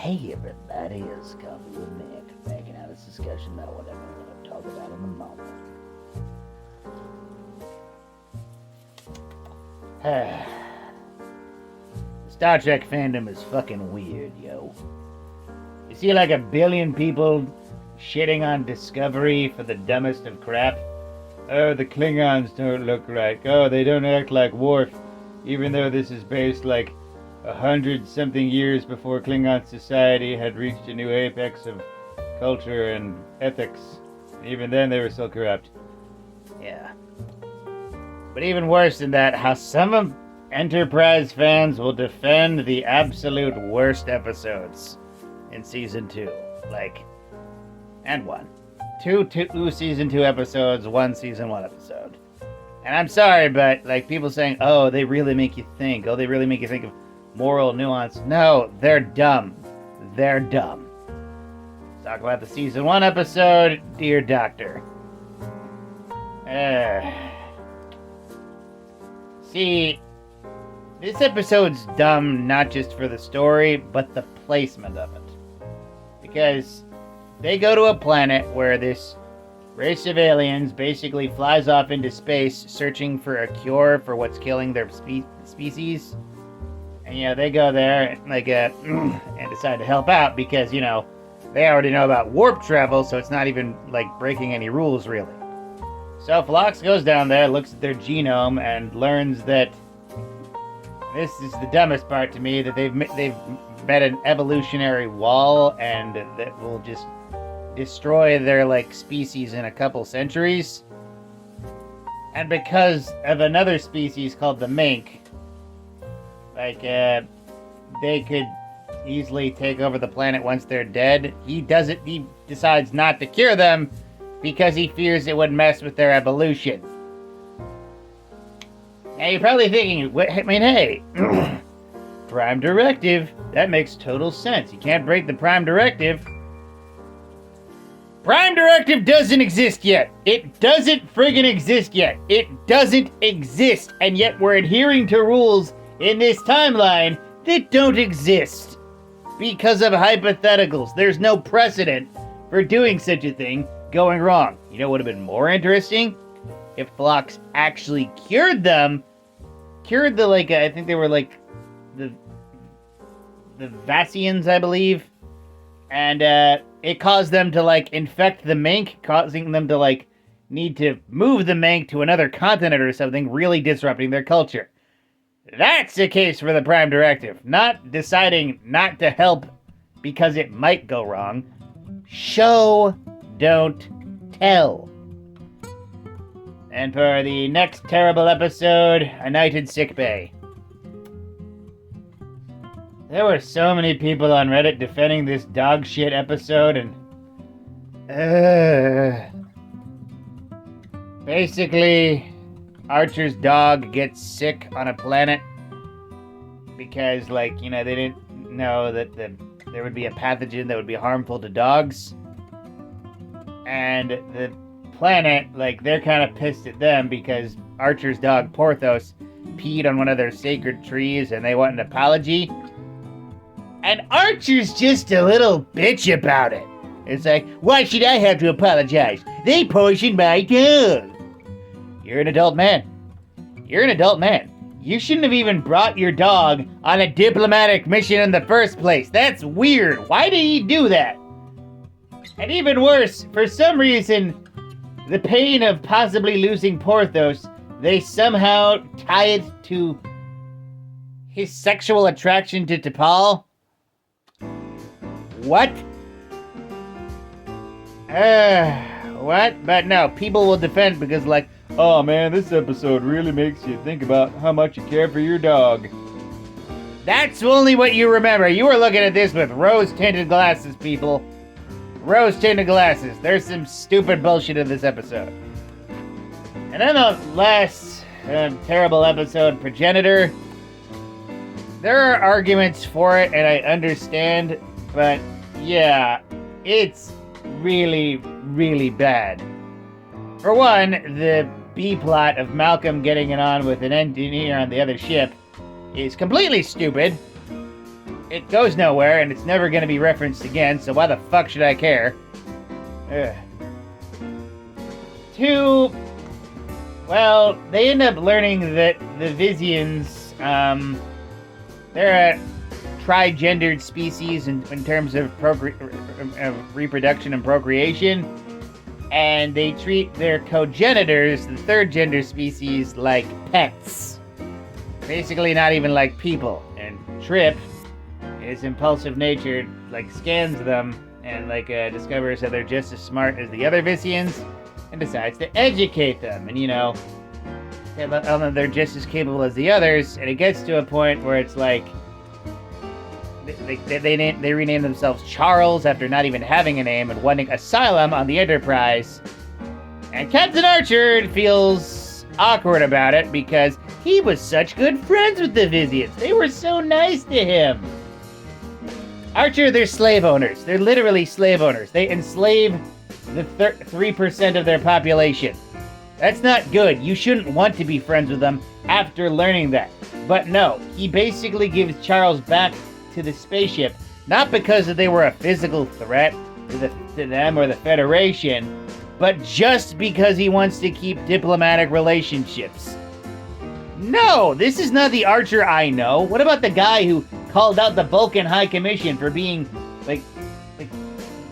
Hey everybody, it's Coffee with Mick, making out this discussion about whatever we're going to talk about in the moment. Star Trek fandom is fucking weird, yo. You see like 1 billion people shitting on Discovery for the dumbest of crap. Oh, the Klingons don't look right. Oh, they don't act like Worf, even though this is based like 100-something years before Klingon society had reached a new apex of culture and ethics. Even then, they were still corrupt. Yeah. But even worse than that, how some of Enterprise fans will defend the absolute worst episodes in Season 2. And 1. Two Season 2 episodes, 1 Season 1 episode. And I'm sorry, but, people saying, oh, they really make you think. Oh, they really make you think of moral nuance. No, they're dumb. They're dumb. Let's talk about the Season 1 episode, Dear Doctor. See, this episode's dumb not just for the story, but the placement of it. Because they go to a planet where this race of aliens basically flies off into space searching for a cure for what's killing their species. And, they go there, and decide to help out because, they already know about warp travel, so it's not even, breaking any rules, really. So Phlox goes down there, looks at their genome, and learns that this is the dumbest part to me, that they've met an evolutionary wall, and that will just destroy their, species in a couple centuries. And because of another species called the mink, they could easily take over the planet once they're dead. He decides not to cure them because he fears it would mess with their evolution. Now you're probably thinking, hey, Prime Directive, that makes total sense. You can't break the Prime Directive. Prime Directive doesn't exist yet. It doesn't friggin' exist yet. It doesn't exist, and yet we're adhering to rules in this timeline that don't exist because of hypotheticals. There's no precedent for doing such a thing going wrong. You know what would have been more interesting? If Phlox actually cured the, I think they were the Vassians, I believe. And it caused them to infect the mink, causing them to need to move the mink to another continent or something, really disrupting their culture. That's the case for the Prime Directive. Not deciding not to help because it might go wrong. Show, don't tell. And for the next terrible episode, A Night in Sickbay. There were so many people on Reddit defending this dog shit episode, and basically, Archer's dog gets sick on a planet because, they didn't know that there would be a pathogen that would be harmful to dogs. And the planet, they're kind of pissed at them because Archer's dog, Porthos, peed on one of their sacred trees and they want an apology. And Archer's just a little bitch about it. It's why should I have to apologize? They poisoned my dog. You're an adult man. You're an adult man. You shouldn't have even brought your dog on a diplomatic mission in the first place. That's weird. Why did he do that? And even worse, for some reason, the pain of possibly losing Porthos, they somehow tie it to his sexual attraction to T'Pol. What? What? But no, people will defend because oh man, this episode really makes you think about how much you care for your dog. That's only what you remember. You were looking at this with rose-tinted glasses, people. Rose-tinted glasses. There's some stupid bullshit in this episode. And then the last terrible episode, Progenitor. There are arguments for it, and I understand, but yeah, it's really, really bad. For one, the B-plot of Malcolm getting it on with an engineer on the other ship is completely stupid. it goes nowhere, and it's never going to be referenced again, so why the fuck should I care? Ugh. 2, well, they end up learning that the Vizians, they're a trigendered species in terms of reproduction and procreation, and they treat their cogenitors, the third gender species, like pets. Basically not even like people. And Trip, his impulsive nature, like scans them and discovers that they're just as smart as the other Vizians and decides to educate them. And they're just as capable as the others, and it gets to a point where it's like they rename themselves Charles after not even having a name and wanting asylum on the Enterprise. And Captain Archer feels awkward about it because he was such good friends with the Vizians. They were so nice to him. Archer, they're slave owners. They're literally slave owners. They enslave the 3% of their population. That's not good. You shouldn't want to be friends with them after learning that. But no, he basically gives Charles back to the spaceship, not because they were a physical threat to them or the Federation, but just because he wants to keep diplomatic relationships. No, this is not the Archer I know. What about the guy who called out the Vulcan High Commission for being,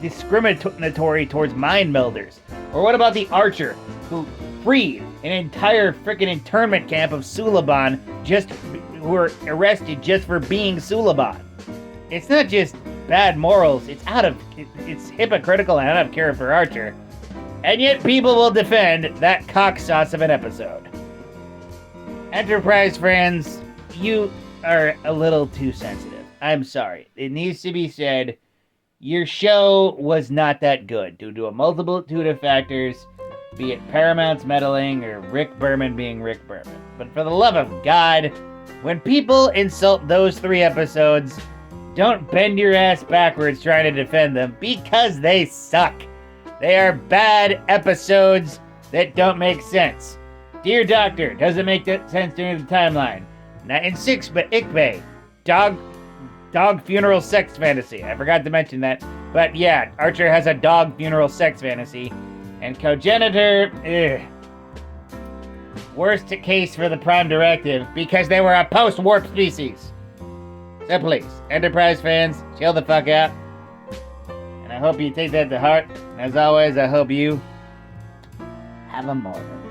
discriminatory towards mind melders? Or what about the Archer who freed an entire freaking internment camp of Suliban who were arrested just for being Suliban? It's not just bad morals, it's hypocritical and out of care for Archer. And yet people will defend that cocksauce of an episode. Enterprise friends, you are a little too sensitive. I'm sorry. It needs to be said, your show was not that good due to a multitude of factors, be it Paramount's meddling or Rick Berman being Rick Berman. But for the love of God, when people insult those 3 episodes, don't bend your ass backwards trying to defend them, because they suck. They are bad episodes that don't make sense. Dear Doctor doesn't make sense during the timeline. 9 and 6, but Ikbay, dog funeral sex fantasy. I forgot to mention that. But yeah, Archer has a dog funeral sex fantasy. And Cogenitor, worst case for the Prime Directive because they were a post-warp species. So please, Enterprise fans, chill the fuck out. And I hope you take that to heart. And as always, I hope you have a moment.